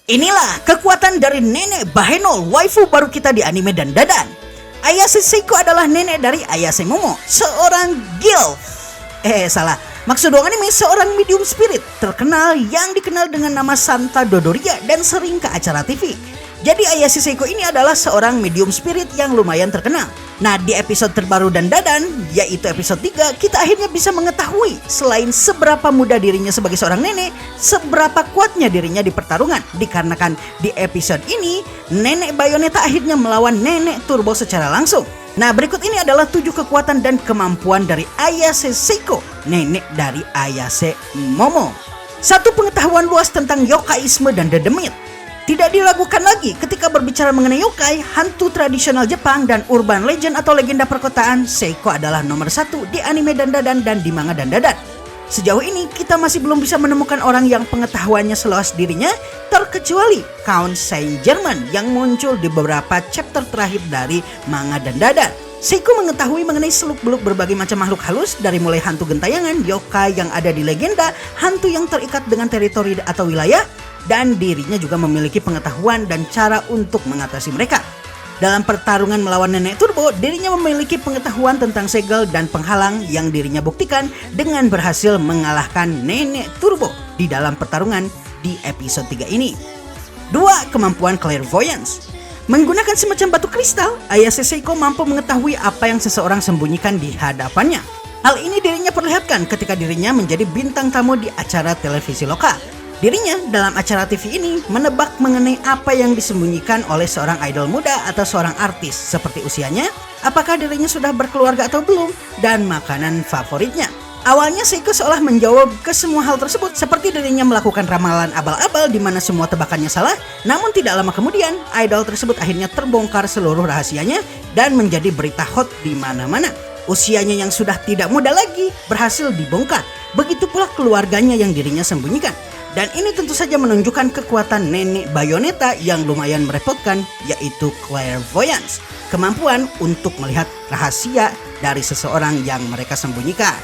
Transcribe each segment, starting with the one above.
Inilah kekuatan dari nenek Bahenol, waifu baru kita di anime dan dadan. Ayase Seiko adalah nenek dari Ayase Momo, seorang gilf. Salah. Maksud dong anime seorang medium spirit terkenal yang dikenal dengan nama Santa Dodoria dan sering ke acara TV. Jadi Ayase Seiko ini adalah seorang medium spirit yang lumayan terkenal. Nah, di episode terbaru dan dadan, yaitu episode 3, kita akhirnya bisa mengetahui selain seberapa muda dirinya sebagai seorang nenek, seberapa kuatnya dirinya di pertarungan. Dikarenakan di episode ini, nenek Bayonetta akhirnya melawan nenek Turbo secara langsung. Nah, berikut ini adalah 7 kekuatan dan kemampuan dari Ayase Seiko, nenek dari Ayase Momo. 1. Pengetahuan luas tentang yokaisme dan dedemit. Tidak diragukan lagi ketika berbicara mengenai yokai, hantu tradisional Jepang dan urban legend atau legenda perkotaan, Seiko adalah nomor 1 di anime dan dadan dan di manga dan dadan. Sejauh ini kita masih belum bisa menemukan orang yang pengetahuannya seluas dirinya, terkecuali Count Saint-Germain yang muncul di beberapa chapter terakhir dari manga dan dadan. Seiko mengetahui mengenai seluk-beluk berbagai macam makhluk halus, dari mulai hantu gentayangan, yokai yang ada di legenda, hantu yang terikat dengan teritori atau wilayah, dan dirinya juga memiliki pengetahuan dan cara untuk mengatasi mereka. Dalam pertarungan melawan nenek Turbo, dirinya memiliki pengetahuan tentang segel dan penghalang yang dirinya buktikan dengan berhasil mengalahkan nenek Turbo di dalam pertarungan di episode 3 ini. 2. Kemampuan clairvoyance. Menggunakan semacam batu kristal, Ayase Seiko mampu mengetahui apa yang seseorang sembunyikan di hadapannya. Hal ini dirinya perlihatkan ketika dirinya menjadi bintang tamu di acara televisi lokal. Dirinya dalam acara TV ini menebak mengenai apa yang disembunyikan oleh seorang idol muda atau seorang artis, seperti usianya, apakah dirinya sudah berkeluarga atau belum, dan makanan favoritnya. Awalnya Seiko seolah menjawab ke semua hal tersebut, seperti dirinya melakukan ramalan abal-abal di mana semua tebakannya salah. Namun tidak lama kemudian, idol tersebut akhirnya terbongkar seluruh rahasianya dan menjadi berita hot di mana-mana. Usianya yang sudah tidak muda lagi berhasil dibongkar, begitu pula keluarganya yang dirinya sembunyikan. Dan ini tentu saja menunjukkan kekuatan nenek Bayonetta yang lumayan merepotkan, yaitu clairvoyance, kemampuan untuk melihat rahasia dari seseorang yang mereka sembunyikan.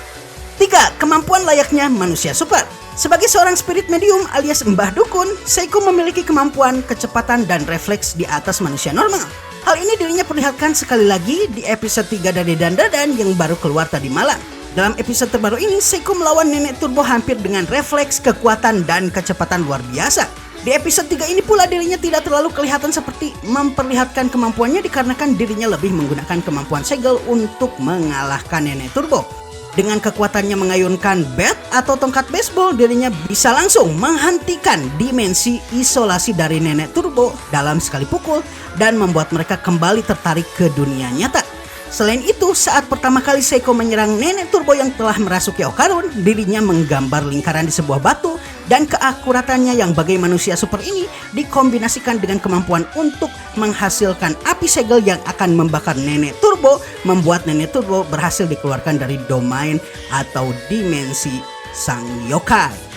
3. Kemampuan layaknya manusia super. Sebagai seorang spirit medium alias Mbah Dukun, Seiko memiliki kemampuan, kecepatan, dan refleks di atas manusia normal. Hal ini dirinya perlihatkan sekali lagi di episode 3 dari Dandadan yang baru keluar tadi malam. Dalam episode terbaru ini, Seiko melawan nenek Turbo hampir dengan refleks, kekuatan, dan kecepatan luar biasa. Di episode 3 ini pula dirinya tidak terlalu kelihatan seperti memperlihatkan kemampuannya dikarenakan dirinya lebih menggunakan kemampuan segel untuk mengalahkan nenek Turbo. Dengan kekuatannya mengayunkan bat atau tongkat baseball, dirinya bisa langsung menghentikan dimensi isolasi dari nenek Turbo dalam sekali pukul dan membuat mereka kembali tertarik ke dunia nyata. Selain itu, saat pertama kali Seiko menyerang nenek Turbo yang telah merasuki Okarun, dirinya menggambar lingkaran di sebuah batu, dan keakuratannya yang bagai manusia super ini dikombinasikan dengan kemampuan untuk menghasilkan api segel yang akan membakar nenek Turbo, membuat nenek Turbo berhasil dikeluarkan dari domain atau dimensi sang yokai.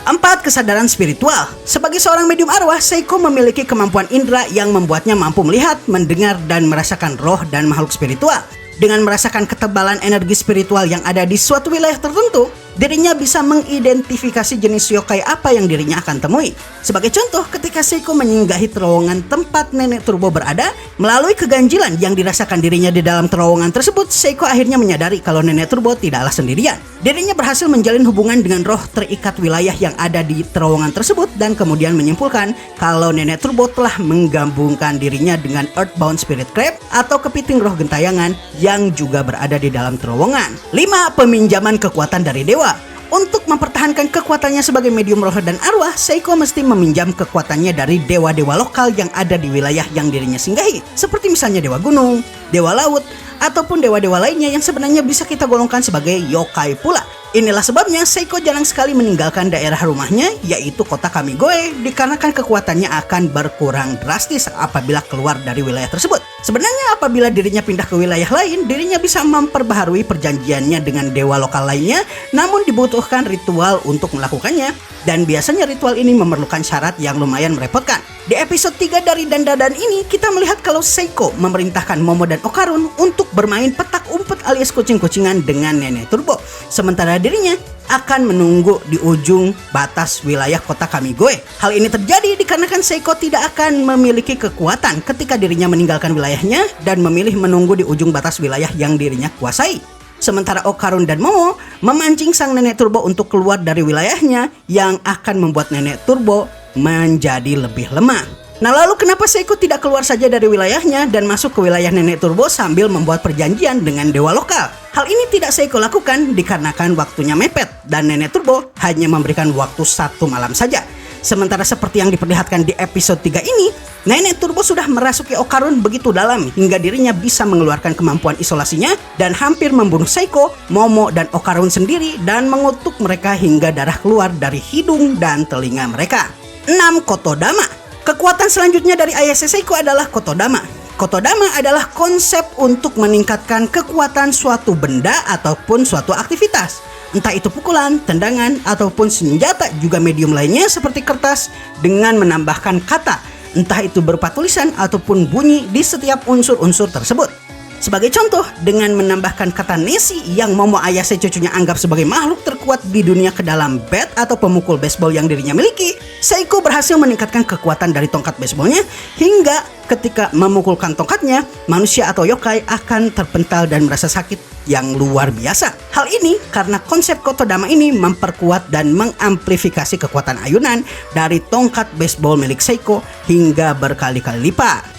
4. Kesadaran spiritual. Sebagai seorang medium arwah, Seiko memiliki kemampuan indera yang membuatnya mampu melihat, mendengar, dan merasakan roh dan makhluk spiritual. Dengan merasakan ketebalan energi spiritual yang ada di suatu wilayah tertentu, dirinya bisa mengidentifikasi jenis yokai apa yang dirinya akan temui. Sebagai contoh, ketika Seiko menyinggahi terowongan tempat nenek Turbo berada, melalui keganjilan yang dirasakan dirinya di dalam terowongan tersebut, Seiko akhirnya menyadari kalau nenek Turbo tidaklah sendirian. Dirinya berhasil menjalin hubungan dengan roh terikat wilayah yang ada di terowongan tersebut dan kemudian menyimpulkan kalau nenek Turbo telah menggabungkan dirinya dengan Earthbound Spirit Crab atau kepiting roh gentayangan yang juga berada di dalam terowongan. 5. Peminjaman kekuatan dari dewa. Untuk mempertahankan kekuatannya sebagai medium roh dan arwah, Seiko mesti meminjam kekuatannya dari dewa-dewa lokal yang ada di wilayah yang dirinya singgahi, seperti misalnya dewa gunung, dewa laut, ataupun dewa-dewa lainnya yang sebenarnya bisa kita golongkan sebagai yokai pula. Inilah sebabnya Seiko jarang sekali meninggalkan daerah rumahnya, yaitu kota Kamigoe, dikarenakan kekuatannya akan berkurang drastis apabila keluar dari wilayah tersebut. Sebenarnya apabila dirinya pindah ke wilayah lain, dirinya bisa memperbaharui perjanjiannya dengan dewa lokal lainnya, namun dibutuhkan ritual untuk melakukannya, dan biasanya ritual ini memerlukan syarat yang lumayan merepotkan. Di episode 3 dari Dandadan ini, kita melihat kalau Seiko memerintahkan Momo dan Okarun untuk bermain petak umpet alias kucing-kucingan dengan Nenek Turbo. Sementara dirinya akan menunggu di ujung batas wilayah kota Kamigoe. Hal ini terjadi dikarenakan Seiko tidak akan memiliki kekuatan ketika dirinya meninggalkan wilayahnya dan memilih menunggu di ujung batas wilayah yang dirinya kuasai. Sementara Okarun dan Momo memancing sang Nenek Turbo untuk keluar dari wilayahnya yang akan membuat Nenek Turbo menjadi lebih lemah. Nah, lalu kenapa Seiko tidak keluar saja dari wilayahnya dan masuk ke wilayah Nenek Turbo sambil membuat perjanjian dengan dewa lokal? Hal ini tidak Seiko lakukan dikarenakan waktunya mepet dan Nenek Turbo hanya memberikan waktu 1 malam saja. Sementara seperti yang diperlihatkan di episode 3 ini, Nenek Turbo sudah merasuki Okarun begitu dalam hingga dirinya bisa mengeluarkan kemampuan isolasinya dan hampir membunuh Seiko, Momo, dan Okarun sendiri dan mengutuk mereka hingga darah keluar dari hidung dan telinga mereka. 6. Kotodama. Kekuatan selanjutnya dari Ayase Seiko adalah Kotodama. Kotodama adalah konsep untuk meningkatkan kekuatan suatu benda ataupun suatu aktivitas. Entah itu pukulan, tendangan, ataupun senjata juga medium lainnya seperti kertas dengan menambahkan kata. Entah itu berupa tulisan ataupun bunyi di setiap unsur-unsur tersebut. Sebagai contoh, dengan menambahkan kata Nessie yang Momo Ayase cucunya anggap sebagai makhluk terkuat di dunia ke dalam bat atau pemukul baseball yang dirinya miliki, Seiko berhasil meningkatkan kekuatan dari tongkat baseballnya hingga ketika memukulkan tongkatnya, manusia atau yokai akan terpental dan merasa sakit yang luar biasa. Hal ini karena konsep Kotodama ini memperkuat dan mengamplifikasi kekuatan ayunan dari tongkat baseball milik Seiko hingga berkali-kali lipat.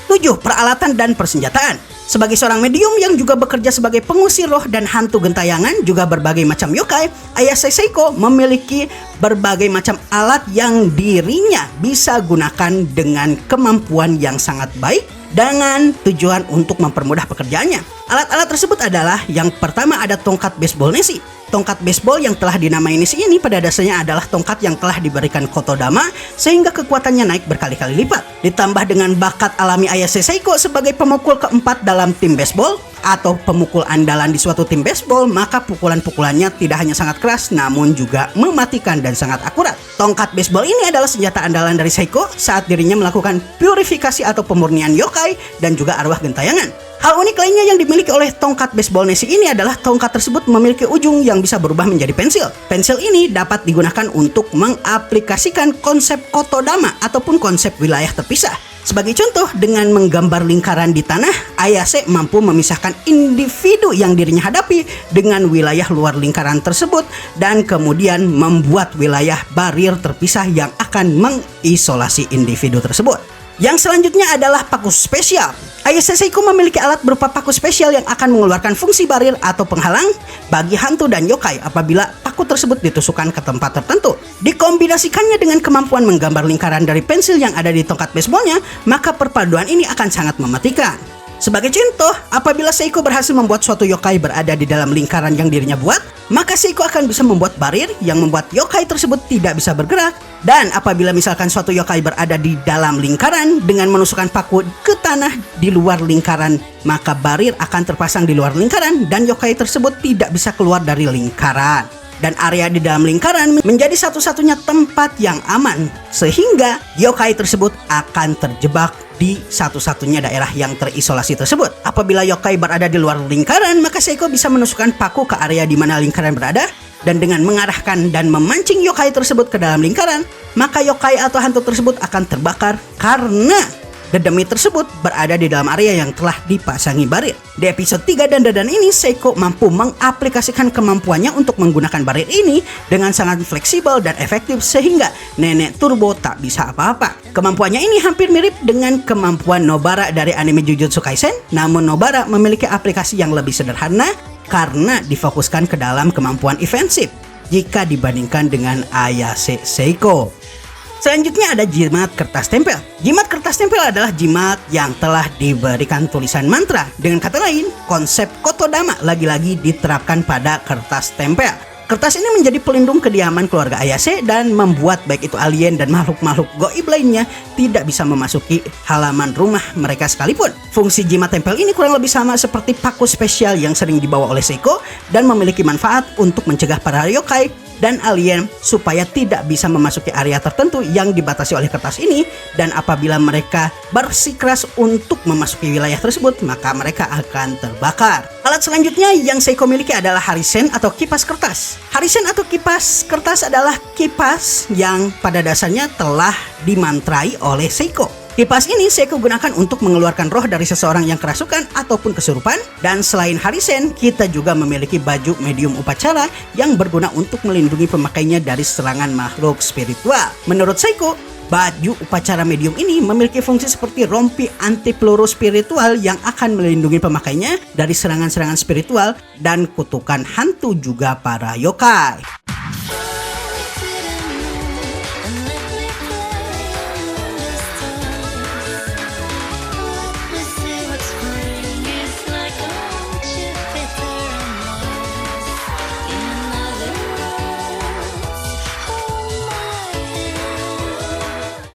7. Peralatan dan persenjataan. Sebagai seorang medium yang juga bekerja sebagai pengusir roh dan hantu gentayangan juga berbagai macam yokai, Ayase Seiko memiliki berbagai macam alat yang dirinya bisa gunakan dengan kemampuan yang sangat baik dengan tujuan untuk mempermudah pekerjaannya. Alat-alat tersebut adalah yang pertama ada tongkat baseball Nessie. Tongkat baseball yang telah dinamai Nessie ini pada dasarnya adalah tongkat yang telah diberikan Kotodama sehingga kekuatannya naik berkali-kali lipat. Ditambah dengan bakat alami Ayase Seiko sebagai pemukul keempat dalam tim baseball atau pemukul andalan di suatu tim baseball, maka pukulan-pukulannya tidak hanya sangat keras namun juga mematikan dan sangat akurat. Tongkat baseball ini adalah senjata andalan dari Seiko saat dirinya melakukan purifikasi atau pemurnian yokai dan juga arwah gentayangan. Hal unik lainnya yang dimiliki oleh tongkat baseball Nessie ini adalah tongkat tersebut memiliki ujung yang bisa berubah menjadi pensil. Pensil ini dapat digunakan untuk mengaplikasikan konsep Kotodama ataupun konsep wilayah terpisah. Sebagai contoh, dengan menggambar lingkaran di tanah, Ayase mampu memisahkan individu yang dirinya hadapi dengan wilayah luar lingkaran tersebut dan kemudian membuat wilayah barir terpisah yang akan mengisolasi individu tersebut. Yang selanjutnya adalah paku spesial. Ayase Seiko memiliki alat berupa paku spesial yang akan mengeluarkan fungsi barir atau penghalang bagi hantu dan yokai apabila paku tersebut ditusukkan ke tempat tertentu. Dikombinasikannya dengan kemampuan menggambar lingkaran dari pensil yang ada di tongkat baseballnya, maka perpaduan ini akan sangat mematikan. Sebagai contoh, apabila Seiko berhasil membuat suatu yokai berada di dalam lingkaran yang dirinya buat, maka Seiko akan bisa membuat barir yang membuat yokai tersebut tidak bisa bergerak. Dan apabila misalkan suatu yokai berada di dalam lingkaran dengan menusukkan paku ke tanah di luar lingkaran, maka barir akan terpasang di luar lingkaran dan yokai tersebut tidak bisa keluar dari lingkaran. Dan area di dalam lingkaran menjadi satu-satunya tempat yang aman sehingga yokai tersebut akan terjebak di satu-satunya daerah yang terisolasi tersebut. Apabila yokai berada di luar lingkaran, maka Seiko bisa menusukkan paku ke area di mana lingkaran berada dan dengan mengarahkan dan memancing yokai tersebut ke dalam lingkaran, maka yokai atau hantu tersebut akan terbakar karena dedemi tersebut berada di dalam area yang telah dipasangi barir. Di episode 3 Dandadan ini, Seiko mampu mengaplikasikan kemampuannya untuk menggunakan barir ini dengan sangat fleksibel dan efektif sehingga Nenek Turbo tak bisa apa-apa. Kemampuannya ini hampir mirip dengan kemampuan Nobara dari anime Jujutsu Kaisen, namun Nobara memiliki aplikasi yang lebih sederhana karena difokuskan ke dalam kemampuan ofensif jika dibandingkan dengan Ayase Seiko. Selanjutnya ada jimat kertas tempel. Jimat kertas tempel adalah jimat yang telah diberikan tulisan mantra. Dengan kata lain, konsep Kotodama lagi-lagi diterapkan pada kertas tempel. Kertas ini menjadi pelindung kediaman keluarga Ayase dan membuat baik itu alien dan makhluk-makhluk goib lainnya tidak bisa memasuki halaman rumah mereka sekalipun. Fungsi jimat tempel ini kurang lebih sama seperti paku spesial yang sering dibawa oleh Seiko dan memiliki manfaat untuk mencegah para yokai dan alien supaya tidak bisa memasuki area tertentu yang dibatasi oleh kertas ini, dan apabila mereka bersikeras untuk memasuki wilayah tersebut maka mereka akan terbakar. Alat selanjutnya yang Seiko miliki adalah harisen atau kipas kertas. Harisen atau kipas kertas adalah kipas yang pada dasarnya telah dimantrai oleh Seiko. Kipas ini Seiko gunakan untuk mengeluarkan roh dari seseorang yang kerasukan ataupun kesurupan. Dan selain harisen, kita juga memiliki baju medium upacara yang berguna untuk melindungi pemakainya dari serangan makhluk spiritual. Menurut Seiko, baju upacara medium ini memiliki fungsi seperti rompi anti peluru spiritual yang akan melindungi pemakainya dari serangan-serangan spiritual dan kutukan hantu juga para yokai.